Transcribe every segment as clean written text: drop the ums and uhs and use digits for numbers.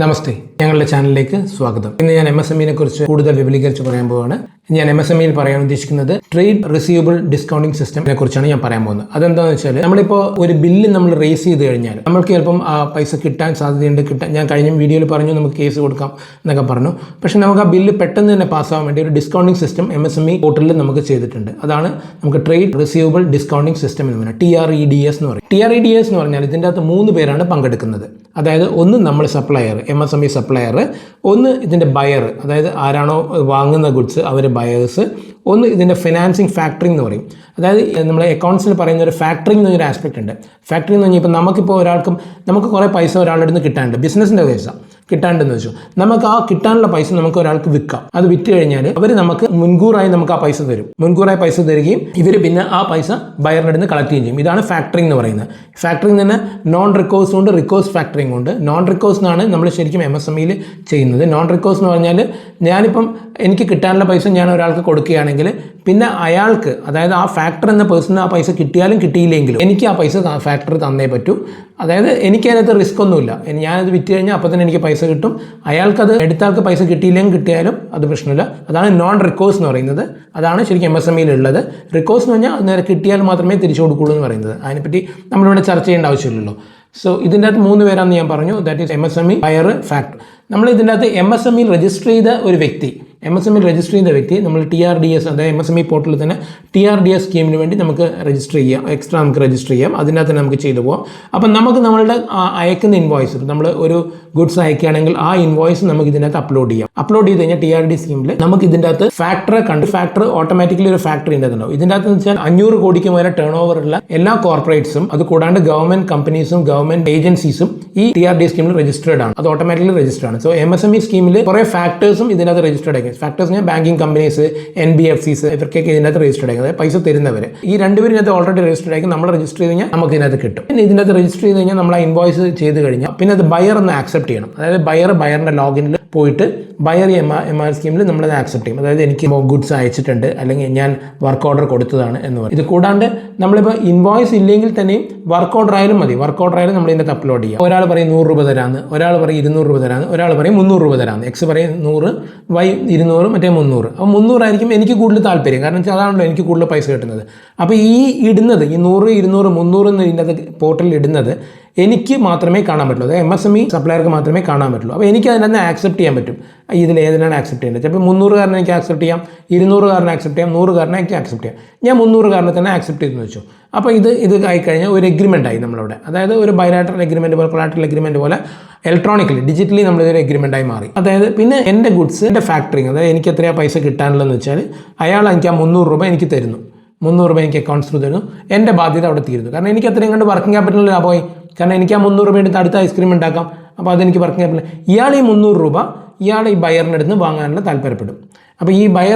നമസ്തേ, ഞങ്ങളുടെ ചാനലിലേക്ക് സ്വാഗതം. ഇന്ന് ഞാൻ MSME കുറിച്ച് കൂടുതൽ വിപുലീകരിച്ച് പറയാൻ പോവുകയാണ്. ഞാൻ MSME പറയാൻ ഉദ്ദേശിക്കുന്നത് ട്രേഡ് റിസീവബിൾ ഡിസ്കൗണ്ടിംഗ് സിസ്റ്റത്തിനെ കുറിച്ചാണ് ഞാൻ പറയാൻ പോകുന്നത്. അതെന്താണെന്ന് വെച്ചാൽ, നമ്മളിപ്പോൾ ഒരു ബില്ല് നമ്മൾ റേസ് ചെയ്ത് കഴിഞ്ഞാൽ നമ്മൾക്ക് ചിലപ്പം ആ പൈസ കിട്ടാൻ സാധ്യതയുണ്ട്. ഞാൻ കഴിഞ്ഞ വീഡിയോയിൽ പറഞ്ഞു നമുക്ക് കേസ് കൊടുക്കാം എന്നൊക്കെ പറഞ്ഞു. പക്ഷേ നമുക്ക് ആ ബില്ല് പെട്ടെന്ന് തന്നെ പാസ്സാവാൻ വേണ്ടി ഒരു ഡിസ്കൗണ്ടിംഗ് സിസ്റ്റം MSME പോർട്ടലിൽ നമുക്ക് ചെയ്തിട്ടുണ്ട്. അതാണ് നമുക്ക് ട്രേഡ് റിസീവബിൾ ഡിസ്കൗണ്ടിംഗ് സിസ്റ്റം എന്ന് പറയുന്നത്, TREDS എന്ന് പറയും. TREDS എന്ന് പറഞ്ഞാൽ ഇതിൻ്റെ അകത്ത് 3 പേരാണ് പങ്കെടുക്കുന്നത്. അതായത് ഒന്ന് നമ്മൾ സപ്ലയർ, MSME സപ്ലയർ, ഒന്ന് ഇതിൻ്റെ ബയർ, അതായത് ആരാണോ വാങ്ങുന്ന ഗുഡ്സ് അവർ ബയേഴ്സ്, ഒന്ന് ഇതിൻ്റെ ഫിനാൻസിങ് ഫാക്ടറിംഗ് എന്ന് പറയും. അതായത് നമ്മളെ അക്കൗണ്ട്സിൽ പറയുന്ന ഒരു ഫാക്ടറിംഗ് എന്നൊരു ആസ്പെക്ട് ഉണ്ട്. ഫാക്ടറിംഗ് എന്ന് പറഞ്ഞാൽ ഇപ്പോൾ നമുക്കിപ്പോൾ നമുക്ക് കുറേ പൈസ ഒരാളുടെ അടുത്ത് കിട്ടാനുണ്ട്, ബിസിനസ്സിൻ്റെ പൈസ കിട്ടാണ്ടെന്ന് വെച്ചു, നമുക്ക് ആ കിട്ടാനുള്ള പൈസ നമുക്ക് ഒരാൾക്ക് വിൽക്കാം. അത് വിറ്റ് കഴിഞ്ഞാൽ അവർ നമുക്ക് മുൻകൂറായി നമുക്ക് ആ പൈസ തരും. മുൻകൂറായി പൈസ തരികയും ഇവർ പിന്നെ ആ പൈസ ബയറിൻ്റെ അടുത്ത് കളക്ട് ചെയ്യുകയും ചെയ്യും. ഇതാണ് ഫാക്ടറിംഗ് എന്ന് പറയുന്നത്. ഫാക്ടറിംഗ് തന്നെ നോൺ റിക്കോഴ്സ് ഉണ്ട്, റിക്കോഴ്സ് ഫാക്ടറിംഗ് ഉണ്ട്. നോൺ റിക്കോഴ്സ് എന്നാണ് നമ്മൾ ശരിക്കും MSMEയിൽ ചെയ്യുന്നത്. നോൺ റിക്കോഴ്സ് എന്ന് പറഞ്ഞാൽ ഞാനിപ്പം എനിക്ക് കിട്ടാനുള്ള പൈസ ഞാൻ ഒരാൾക്ക് കൊടുക്കുകയാണെങ്കിൽ പിന്നെ അയാൾക്ക്, അതായത് ആ ഫാക്ടർ എന്ന പേഴ്സണിന് ആ പൈസ കിട്ടിയാലും കിട്ടിയില്ലെങ്കിലും എനിക്ക് ആ പൈസ ഫാക്ടർ തന്നേ പറ്റൂ. അതായത് എനിക്കതിനകത്ത് റിസ്ക് ഒന്നുമില്ല. ഞാനത് വിറ്റ് കഴിഞ്ഞാൽ അപ്പോൾ തന്നെ എനിക്ക് പൈസ കിട്ടും. അയാൾക്കത് എടുത്താൾക്ക് പൈസ കിട്ടിയില്ലെങ്കിൽ കിട്ടിയാലും അത് പ്രശ്നമില്ല. അതാണ് നോൺ റിക്കോഴ്സ് എന്ന് പറയുന്നത്. അതാണ് ശരിക്കും MSMEയിൽ ഉള്ളത്. റിക്കോഴ്സ് എന്ന് പറഞ്ഞാൽ നേരെ കിട്ടിയാൽ മാത്രമേ തിരിച്ചു കൊടുക്കുള്ളൂ എന്ന് പറയുന്നത്. അതിനെപ്പറ്റി നമ്മളിവിടെ ചർച്ച ചെയ്യേണ്ട ആവശ്യമില്ലല്ലോ. സോ ഇതിൻ്റെ അകത്ത് 3 പേരാണെന്ന് ഞാൻ പറഞ്ഞു. That is MSME, buyer, factor. നമ്മൾ ഇതിൻ്റെ അകത്ത് MSMEയിൽ രജിസ്റ്റർ ചെയ്ത ഒരു വ്യക്തി, MSMEയിൽ രജിസ്റ്റർ ചെയ്ത വ്യക്തി നമ്മൾ TRDS, അതായത് MSME പോർട്ടലിൽ തന്നെ TRDS സ്കീമിന് വേണ്ടി നമുക്ക് രജിസ്റ്റർ ചെയ്യാം. എക്സ്ട്രാ നമുക്ക് രജിസ്റ്റർ ചെയ്യാം. അതിനകത്ത് തന്നെ നമുക്ക് ചെയ്തു പോകാം. അപ്പം നമുക്ക് നമ്മളുടെ അയക്കുന്ന ഇൻവോയ്സ്, നമ്മൾ ഒരു ഗുഡ്സ് അയക്കുകയാണെങ്കിൽ ആ ഇൻവോയ്സ് നമുക്ക് ഇതിനകത്ത് അപ്ലോഡ് ചെയ്യാം. അപ്ലോഡ് ചെയ്ത് കഴിഞ്ഞാൽ TRD സ്കീമിൽ നമുക്ക് ഇതിൻ്റെ അകത്ത് ഫാക്ടറെ കണ്ട്, ഫാക്ടർ ഓട്ടോമാറ്റിക്കലി ഒരു ഫാക്ടർ ഉണ്ടാവും. ഇതിൻ്റെ അകത്ത് വെച്ചാൽ 500 കോടിക്ക് മേലെ ടേൺ ഓവർ ഉള്ള എല്ലാ കോർപ്പറേറ്റ്സും, അത് കൂടാണ്ട് ഗവൺമെന്റ് കമ്പനീസും ഗവൺമെന്റ് ഏജൻസീസും ഈ TRD സ്കീമിൽ രജിസ്റ്റേർഡ് ആണ്. അത് ഓട്ടോമാറ്റിക്കലി രജിസ്റ്റർ ആണ്. സോ MSME സ്കീമിൽ കുറേ ഫാക്ടേഴ്സും ഇതിനകത്ത് രജിസ്റ്റേർഡ് ആയിരിക്കും. ഫാക്ടേഴ്സ് ഞാൻ ബാങ്കിങ് കമ്പനീസ്, NBFCs, ഇവർക്കൊക്കെ ഇതിനകത്ത് രജിസ്റ്റേർഡ് ആയിരിക്കും. അതായത് പൈസ തരുന്നവർ. ഈ 2 പേരും ഇതിനകത്ത് ഓൾറെഡി രജിസ്റ്റേർഡ് ആയിരിക്കും. നമ്മൾ രജിസ്റ്റർ ചെയ്ത് കഴിഞ്ഞാൽ നമുക്ക് ഇതിനകത്ത് കിട്ടും. പിന്നെ ഇതിനകത്ത് രജിസ്റ്റർ ചെയ്ത് കഴിഞ്ഞാൽ നമ്മൾ ആ ഇൻവോയ്സ് ചെയ്ത് കഴിഞ്ഞാൽ പിന്നെ അത് ബയർ ഒന്ന് ആക്സെപ്റ്റ് ചെയ്യണം. അതായത് ബയറിന്റെ ലോഗിനിൽ പോയിട്ട് ബയർ MR സ്കീമിൽ നമ്മളത് ആക്സെപ്റ്റ് ചെയ്യും. അതായത് എനിക്ക് ഗുഡ്സ് അയച്ചിട്ടുണ്ട്, അല്ലെങ്കിൽ ഞാൻ വർക്ക് ഓർഡർ കൊടുത്തതാണ് എന്ന് പറയും. ഇത് കൂടാണ്ട് നമ്മളിപ്പോൾ ഇൻവോയ്സ് ഇല്ലെങ്കിൽ തന്നെയും വർക്ക് ഓർഡർ ആയാലും മതി. വർക്ക് ഓർഡർ ആയാലും നമ്മൾ ഇതിനകത്ത് അപ്ലോഡ് ചെയ്യാം. ഒരാൾ പറയും 100 രൂപ തരാമെന്ന്, ഒരാൾ പറയും 200 രൂപ തരാമെന്ന്, ഒരാൾ പറയും 300 രൂപ തരാമെന്ന്. X പറയും 100, Y 200, മറ്റേ 300. അപ്പോൾ 300 ആയിരിക്കും എനിക്ക് കൂടുതൽ താല്പര്യം. കാരണം വെച്ചാൽ അതാണല്ലോ എനിക്ക് കൂടുതൽ പൈസ കിട്ടുന്നത്. അപ്പോൾ ഈ ഇടുന്നത്, ഈ 100, 200, 300 എന്ന് ഇതിനകത്ത് പോർട്ടലിൽ ഇടുന്നത് എനിക്ക് മാത്രമേ കാണാൻ പറ്റുള്ളൂ. അതായത് MSME സപ്ലയർക്ക് മാത്രമേ കാണാൻ പറ്റുള്ളൂ. അപ്പോൾ എനിക്ക് അതിനകത്ത് ആക്സെപ്റ്റ് ചെയ്യാൻ പറ്റും. ഇതിൽ ഏതിനാണ് ആക്സെപ്റ്റ് ചെയ്യുന്നത്? ചിലപ്പോൾ 300 എനിക്ക് ആക്സെപ്റ്റ് ചെയ്യാം, 200 ആക്സെപ്റ്റ് ചെയ്യാം, 100 എനിക്ക് ആക്സെപ്റ്റ് ചെയ്യാം. ഞാൻ 300 തന്നെ ആക്സെപ്റ്റ് ചെയ്തെന്ന് വെച്ചു. അപ്പോൾ ഇത് ആയിക്കഴിഞ്ഞാൽ ഒരു എഗ്രിമെൻ്റ് ആയി നമ്മളവിടെ. അതായത് ഒരു ബൈലാറ്ററൽ എഗ്രിമെൻറ്റ് പോലെ, കൊളാറ്ററൽ എഗ്രിമെൻറ്റ് പോലെ ഇലക്ട്രോണിക്കലി, ഡിജിറ്റലി നമ്മളിതൊരു എഗ്രിമെൻ്റായി മാറി. അതായത് പിന്നെ എൻ്റെ ഗുഡ്സ്, എൻ്റെ ഫാക്ടറിങ്, അതായത് എനിക്ക് എത്രയാണ് പൈസ കിട്ടാനുള്ളതെന്ന് വെച്ചാൽ അയാൾ എനിക്ക് ആ 300 രൂപ എനിക്ക് തരുന്നു. 300 രൂപ എനിക്ക് അക്കൗണ്ട്സ് ത്രൂ തരുന്നു. എൻ്റെ ബാധ്യത അവിടെ തീരുന്നു. കാരണം എനിക്ക് അത്രയും കണ്ട് വർക്കിംഗ് ക്യാപിറ്റൽ ലാഭമായി. കാരണം എനിക്ക് ആ 300 രൂപ എടുത്ത് അടുത്ത ഐസ്ക്രീം ഉണ്ടാക്കാം. അപ്പോൾ അതെനിക്ക് വർക്കിംഗ് ക്യാപിറ്റൽ. ഇയാൾ ഈ 300 രൂപ ഇയാൾ ഈ ബയറിൻ്റെ അടുത്ത് വാങ്ങാനുള്ള താല്പര്യപ്പെടും. അപ്പോൾ ഈ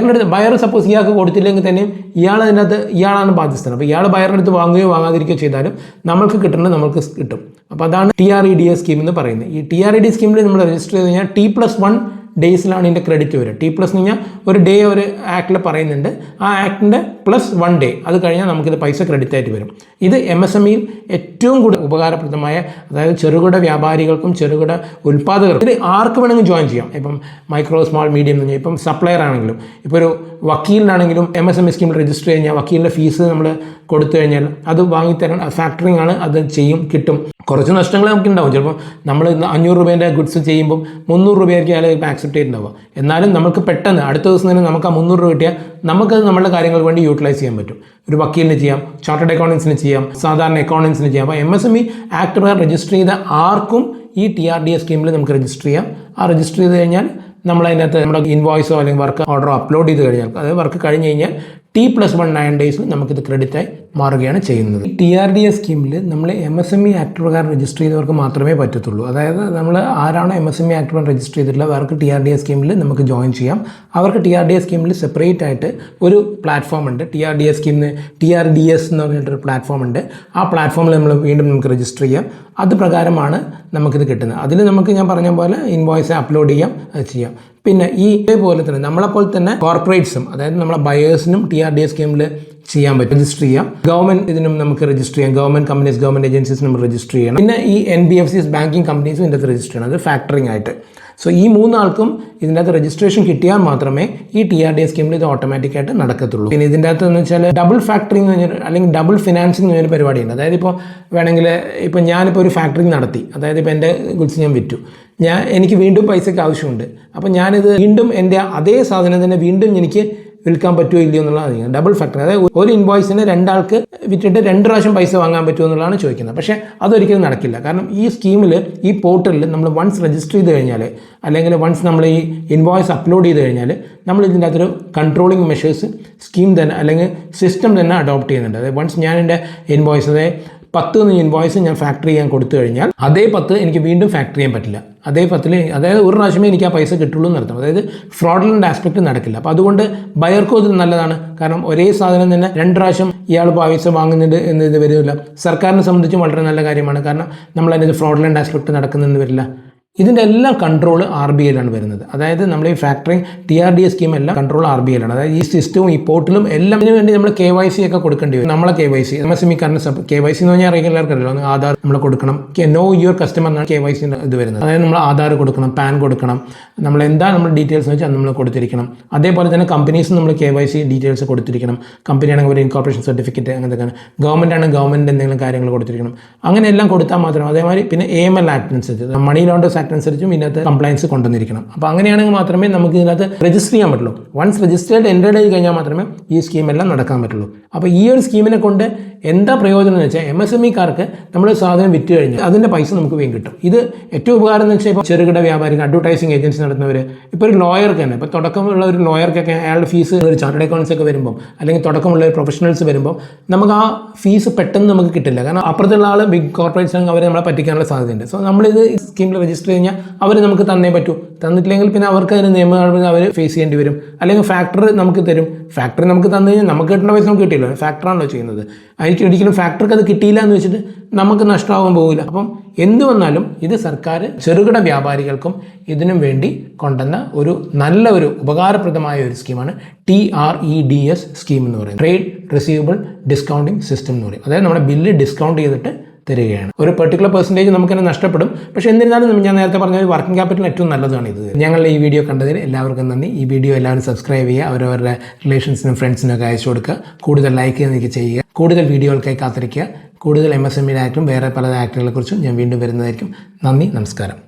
ബയർ സപ്പോസ് ഇയാൾക്ക് കൊടുത്തില്ലെങ്കിൽ തന്നെയും ഇയാളാണ് ബാധ്യസ്ഥൻ. അപ്പോൾ ഇയാൾ ബയറിൻ്റെ അടുത്ത് വാങ്ങുകയോ വാങ്ങാതിരിക്കുകയോ ചെയ്താലും നമ്മൾക്ക് കിട്ടുന്നത് നമ്മൾക്ക് കിട്ടും. അപ്പോൾ അതാണ് TREDS സ്കീം എന്ന് പറയുന്നത്. ഈ TRED സ്കീമിൽ നമ്മൾ രജിസ്റ്റർ ചെയ്ത് കഴിഞ്ഞാൽ T+1 ഡേയ്സിലാണ് ഇതിൻ്റെ ക്രെഡിറ്റ് വരിക. T+ എന്ന് പറഞ്ഞാൽ ഒരു ഡേ ഒരു ആക്ടിൽ പറയുന്നുണ്ട്. ആ ആക്ടിൻ്റെ +1 ഡേ അത് കഴിഞ്ഞാൽ നമുക്കിത് പൈസ ക്രെഡിറ്റ് ആയിട്ട് വരും. ഇത് MSMEയിൽ ഏറ്റവും കൂടുതൽ ഉപകാരപ്രദമായ, അതായത് ചെറുകിട വ്യാപാരികൾക്കും ചെറുകിട ഉൽപ്പാദകർക്കും ഇത് ആർക്ക് വേണമെങ്കിലും ജോയിൻ ചെയ്യാം. ഇപ്പം മൈക്രോ, സ്മാൾ, മീഡിയം എന്ന് പറഞ്ഞാൽ ഇപ്പം സപ്ലയർ ആണെങ്കിലും, ഇപ്പോൾ ഒരു വക്കീലിനാണെങ്കിലും MSME സ്കീമിൽ രജിസ്റ്റർ കഴിഞ്ഞാൽ വക്കീലിൻ്റെ ഫീസ് നമ്മൾ കൊടുത്തു കഴിഞ്ഞാൽ അത് വാങ്ങിത്തരാൻ ഫാക്ടറിംഗ് ആണ്, അത് ചെയ്യും, കിട്ടും. കുറച്ച് നഷ്ടങ്ങൾ നമുക്ക് ഉണ്ടാവും. ചിലപ്പോൾ നമ്മൾ 500 രൂപേൻ്റെ ഗുഡ്സ് ചെയ്യുമ്പോൾ 300 രൂപയായിരിക്കും അയാൾ ആക്സെപ്റ്റ് ചെയ്തിട്ടുണ്ടാവുക. എന്നാലും നമുക്ക് പെട്ടെന്ന് അടുത്ത ദിവസം തന്നെ നമുക്ക് ആ 300 രൂപ കിട്ടിയാൽ നമുക്കത് നമ്മുടെ കാര്യങ്ങൾക്ക് വേണ്ടി യൂട്ടിലൈസ് ചെയ്യാൻ പറ്റും. ഒരു വക്കീലിന് ചെയ്യാം, ചാർട്ടേഡ് അക്കൗണ്ടൻസിന് ചെയ്യാം, സാധാരണ അക്കൗണ്ടൻസിന് ചെയ്യാം. അപ്പോൾ MSME ആക്ട് പ്രകാരം രജിസ്റ്റർ ചെയ്ത ആർക്കും ഈ TRDS സ്കീമിൽ നമുക്ക് രജിസ്റ്റർ ചെയ്യാം. ആ രജിസ്റ്റർ ചെയ്ത് കഴിഞ്ഞാൽ നമ്മളതിനകത്ത് നമ്മുടെ ഇൻവോയ്സോ അല്ലെങ്കിൽ വർക്ക് ഓർഡറോ അപ്ലോഡ് ചെയ്ത് കഴിഞ്ഞാൽ, അതായത് വർക്ക് കഴിഞ്ഞ് കഴിഞ്ഞാൽ T+1 9 ഡേയ്സിൽ നമുക്കിത് ക്രെഡിറ്റായി മാറുകയാണ് ചെയ്യുന്നത്. ഈ TRDS സ്കീമിൽ നമ്മൾ MSME ആക്ട് പ്രകാരം രജിസ്റ്റർ ചെയ്തവർക്ക് മാത്രമേ പറ്റത്തുള്ളൂ. അതായത് നമ്മൾ ആരാണോ MSME ആക്ട് പ്രകാരം രജിസ്റ്റർ ചെയ്തിട്ടുള്ളത് അവർക്ക് TRDS സ്കീമിൽ നമുക്ക് ജോയിൻ ചെയ്യാം. അവർക്ക് TRDS സ്കീമിൽ സെപ്പറേറ്റ് ആയിട്ട് ഒരു പ്ലാറ്റ്ഫോം ഉണ്ട്. TRDS സ്കീമിന് TRDS എന്ന് പറഞ്ഞിട്ടൊരു പ്ലാറ്റ്ഫോം ഉണ്ട്. ആ പ്ലാറ്റ്ഫോമിൽ നമ്മൾ വീണ്ടും നമുക്ക് രജിസ്റ്റർ ചെയ്യാം. അത് പ്രകാരമാണ് നമുക്കിത് കിട്ടുന്നത്. അതിൽ നമുക്ക് ഞാൻ പറഞ്ഞ പോലെ ഇൻവോയ്സ് അപ്ലോഡ് ചെയ്യാം, അത് ചെയ്യാം. പിന്നെ ഇതേപോലെ തന്നെ നമ്മളെപ്പോലെ തന്നെ കോർപ്പറേറ്റ്സും, അതായത് നമ്മളെ ബയേഴ്സിനും TRDS സ്കീമിൽ ചെയ്യാൻ പറ്റും, രജിസ്റ്റർ ചെയ്യാം. ഗവൺമെന്റ് ഇതിനും നമുക്ക് രജിസ്റ്റർ ചെയ്യാം, ഗവൺമെന്റ് കമ്പനീസ്, ഗവൺമെന്റ് ഏജൻസീസ് നമ്മൾ രജിസ്റ്റർ ചെയ്യണം. പിന്നെ ഈ NBFCs ബാങ്കിങ് കമ്പനീസും ഇതിൻ്റെ അകത്ത് രജിസ്റ്റർ ചെയ്യണം, അത് ഫാക്ടറിംഗ് ആയിട്ട്. സോ ഈ 3 ആൾക്കും ഇതിൻ്റെ അകത്ത് രജിസ്ട്രേഷൻ കിട്ടിയാൽ മാത്രമേ ഈ TRDA സ്കീമിൽ ഇത് ഓട്ടോമാറ്റിക്കായിട്ട് നടക്കത്തുള്ളൂ. പിന്നെ ഇതിൻ്റെ അകത്ത് എന്ന് വെച്ചാൽ ഡബിൾ ഫാക്ടറിംഗ് അല്ലെങ്കിൽ ഡബിൾ ഫിനാൻസിങ് എന്നൊരു പരിപാടിയുണ്ട്. അതായത് ഇപ്പോൾ വേണമെങ്കിൽ ഇപ്പോൾ ഞാനിപ്പോൾ ഒരു ഫാക്ടറിംഗ് നടത്തി, അതായത് ഇപ്പോൾ എൻ്റെ ഗുഡ്സ് ഞാൻ വിറ്റു, എനിക്ക് വീണ്ടും പൈസയ്ക്ക് ആവശ്യമുണ്ട്. അപ്പോൾ ഞാനിത് വീണ്ടും എൻ്റെ അതേ സാധനം തന്നെ വീണ്ടും എനിക്ക് വിൽക്കാൻ പറ്റുമോ ഇല്ലയോ എന്നുള്ളതാണ് ഡബിൾ ഫാക്ടർ. അതായത് ഒരു ഇൻവോയ്സിന് 2 ആൾക്ക് വിറ്റിട്ട് 2 പ്രാവശ്യം പൈസ വാങ്ങാൻ പറ്റുമോ എന്നുള്ളതാണ് ചോദിക്കുന്നത്. പക്ഷേ അതൊരിക്കലും നടക്കില്ല. കാരണം ഈ സ്കീമിൽ, ഈ പോർട്ടലിൽ നമ്മൾ വൺസ് രജിസ്റ്റർ ചെയ്ത് കഴിഞ്ഞാൽ, അല്ലെങ്കിൽ വൺസ് നമ്മൾ ഈ ഇൻവോയ്സ് അപ്ലോഡ് ചെയ്ത് കഴിഞ്ഞാൽ, നമ്മൾ ഇതിൻ്റെ അകത്തൊരു കൺട്രോളിങ് മെഷേഴ്സ് സ്കീം തന്നെ അല്ലെങ്കിൽ സിസ്റ്റം തന്നെ അഡോപ്റ്റ് ചെയ്യുന്നുണ്ട്. അതായത് വൺസ് ഞാൻ എൻ്റെ ഇൻവോയ്സ്, അതായത് 10 ഇൻവോയ്സ് ഞാൻ ഫാക്ടറി ചെയ്യാൻ കൊടുത്തു കഴിഞ്ഞാൽ അതേ 10 എനിക്ക് വീണ്ടും ഫാക്ടറി ചെയ്യാൻ പറ്റില്ല. അതേ 10 അതായത് ഒരു പ്രാവശ്യമേ എനിക്ക് ആ പൈസ കിട്ടുള്ളൂ എന്നർത്ഥം. അതായത് ഫ്രോഡുലന്റ് ആസ്പെക്ട് നടക്കില്ല. അപ്പോൾ അതുകൊണ്ട് ബയർക്കും ഇത് നല്ലതാണ്. കാരണം ഒരേ സാധനം തന്നെ 2 പ്രാവശ്യം ഇയാൾ പൈസ വാങ്ങുന്നുണ്ട് എന്ന് ഇത് വരില്ല. സർക്കാരിനെ സംബന്ധിച്ചും വളരെ നല്ല കാര്യമാണ്. കാരണം നമ്മളതിൻ്റെ ഫ്രോഡുലന്റ് ആസ്പെക്ട് നടക്കുന്നെന്ന് വരില്ല. ഇതിൻ്റെ എല്ലാം കൺട്രോൾ RBIയിലാണ് വരുന്നത്. അതായത് നമ്മൾ ഈ ഫാക്ടറിംഗ് TRDA സ്കീം എല്ലാം കൺട്രോൾ RBIയിലാണ്. അതായത് ഈ സിസ്റ്റവും ഈ പോർട്ടലും എല്ലാം ഇതിനു വേണ്ടി നമ്മൾ KYC ഒക്കെ കൊടുക്കേണ്ടി വരും. നമ്മളെ KYC MSME-കാരന് KYC എന്ന് പറഞ്ഞാൽ എല്ലാവർക്കും അറിയാലോ, ആധാർ നമ്മൾ കൊടുക്കണം. നോ യുവർ കസ്റ്റമർ എന്നാണ് KYC ഇത് വരുന്നത്. അതായത് നമ്മൾ ആധാർ കൊടുക്കണം, പാൻ കൊടുക്കണം, നമ്മൾ എന്താ നമ്മുടെ ഡീറ്റെയിൽസ് എന്ന് വെച്ചാൽ നമ്മൾ കൊടുത്തിരിക്കണം. അതേപോലെ തന്നെ കമ്പനീസ് നമ്മൾ KYC ഡീറ്റെയിൽസ് കൊടുത്തിരിക്കണം. കമ്പനി ആണെങ്കിൽ ഒരു ഇൻകോർപ്പറേഷൻ സർട്ടിഫിക്കറ്റ്, അങ്ങനത്തെ ഗവൺമെൻറ് ആണെങ്കിൽ ഗവൺമെൻറ് എന്തെങ്കിലും കാര്യങ്ങൾ കൊടുത്തിരിക്കണം. അങ്ങനെ എല്ലാം കൊടുത്താൽ മാത്രം. അതേമാതിരി പിന്നെ AML ആക്ട് അനുസരിച്ച്, മണി ലോണ്ടേഴ്സ് ആക്ട് അനുസരിച്ചും ഇതിനകത്ത് കംപ്ലയൻസ് കൊണ്ടുവന്നിരിക്കണം. അപ്പോൾ അങ്ങനെയാണെങ്കിൽ മാത്രമേ നമുക്ക് ഇതിനകത്ത് രജിസ്റ്റർ ചെയ്യാൻ പറ്റുള്ളൂ. വൺസ് രജിസ്റ്റേർഡ് എൻറ്റേർഡ് ചെയ്ത് കഴിഞ്ഞാൽ മാത്രമേ ഈ സ്കീമെല്ലാം നടക്കാൻ പറ്റുള്ളൂ. അപ്പോൾ ഈ ഒരു സ്കീമിനെ കൊണ്ട് എന്താ പ്രയോജനം എന്ന് വെച്ചാൽ, MSME-കാർക്ക് നമ്മൾ സാധനം വിറ്റ് കഴിഞ്ഞാൽ അതിൻ്റെ പൈസ നമുക്ക് വേഗം കിട്ടും. ഇത് ഏറ്റവും ഉപകാരം എന്ന് വെച്ചാൽ ഇപ്പോൾ ചെറുകിട വ്യാപാരികൾ, അഡ്വർടൈസിങ് ഏജൻസി നടത്തുന്നവർ, ഇപ്പോൾ ഒരു ലോയർക്ക് തന്നെ, ഇപ്പോൾ തുടക്കമുള്ള ഒരു ലോയർക്കൊക്കെ അയാളുടെ ഫീസ് ഒരു ചാർട്ടേഡ് അക്കൗണ്ട്സ് ഒക്കെ വരുമ്പോൾ, അല്ലെങ്കിൽ തുടക്കമുള്ള ഒരു പ്രൊഫഷണൽസ് വരുമ്പോൾ നമുക്ക് ആ ഫീസ് പെട്ടെന്ന് നമുക്ക് കിട്ടില്ല. കാരണം അപ്പുറത്തുള്ള ആൾ ബിഗ് കോർപ്പറേറ്റ്സ് ആണെങ്കിൽ അവർ നമ്മളെ പറ്റിക്കാനുള്ള സാധ്യതയുണ്ട്. സോ നമ്മളിത് സ്കീമിൽ രജിസ്റ്റർ കഴിഞ്ഞാൽ അവർ നമുക്ക് തന്നേ പറ്റൂ. തന്നിട്ടില്ലെങ്കിൽ പിന്നെ അവർക്ക് അതിന് നിയമങ്ങൾ അവർ ഫേസ് ചെയ്യേണ്ടി വരും. അല്ലെങ്കിൽ ഫാക്ടറി നമുക്ക് തരും. ഫാക്ടറി നമുക്ക് തന്നു കഴിഞ്ഞാൽ നമുക്ക് കിട്ടുന്ന പൈസ നമുക്ക് കിട്ടിയില്ല. ഫാക്ടറാണല്ലോ ചെയ്യുന്നത്. അതിന് ഒരിക്കലും ഫാക്ടറിക്ക് അത് കിട്ടിയില്ല എന്ന് വെച്ചിട്ട് നമുക്ക് നഷ്ടമാകാൻ പോകില്ല. അപ്പം എന്ത് വന്നാലും ഇത് സർക്കാർ ചെറുകിട വ്യാപാരികൾക്കും ഇതിനും വേണ്ടി കൊണ്ടുവന്ന ഒരു നല്ല ഒരു ഉപകാരപ്രദമായ ഒരു സ്കീമാണ് TREDS സ്കീം എന്ന് പറയുന്നത്. ട്രേഡ് റിസീവബിൾ ഡിസ്കൗണ്ടിങ് സിസ്റ്റം എന്ന് പറയും. അതായത് നമ്മുടെ ബില്ല് ഡിസ്കൗണ്ട് ചെയ്തിട്ട് തരികയാണ്. ഒരു പെർട്ടിക്കുലർ പെർസെൻറ്റേജ് നമുക്ക് തന്നെ നഷ്ടപ്പെടും. പക്ഷേ എന്നിരുന്നാലും ഞാൻ നേരത്തെ പറഞ്ഞ ഒരു വർക്കിംഗ് ക്യാപിറ്റൽ ഏറ്റവും നല്ലതാണ് ഇത്. ഞങ്ങളുടെ ഈ വീഡിയോ കണ്ടതിൽ എല്ലാവർക്കും നന്ദി. ഈ വീഡിയോ എല്ലാവരും സബ്സ്ക്രൈബ് ചെയ്യുക, അവരവരുടെ റിലേഷൻസിനും ഫ്രണ്ട്സിനും ഒക്കെ അയച്ചു കൊടുക്കുക, കൂടുതൽ ലൈക്ക് ചെയ്യുക, കൂടുതൽ വീഡിയോകൾക്കായി കാത്തിരിക്കുക. കൂടുതൽ MSME ആക്ടും വേറെ പല ആക്ടുകളെക്കുറിച്ചും ഞാൻ വീണ്ടും വരുന്നതായിരിക്കും. നന്ദി, നമസ്കാരം.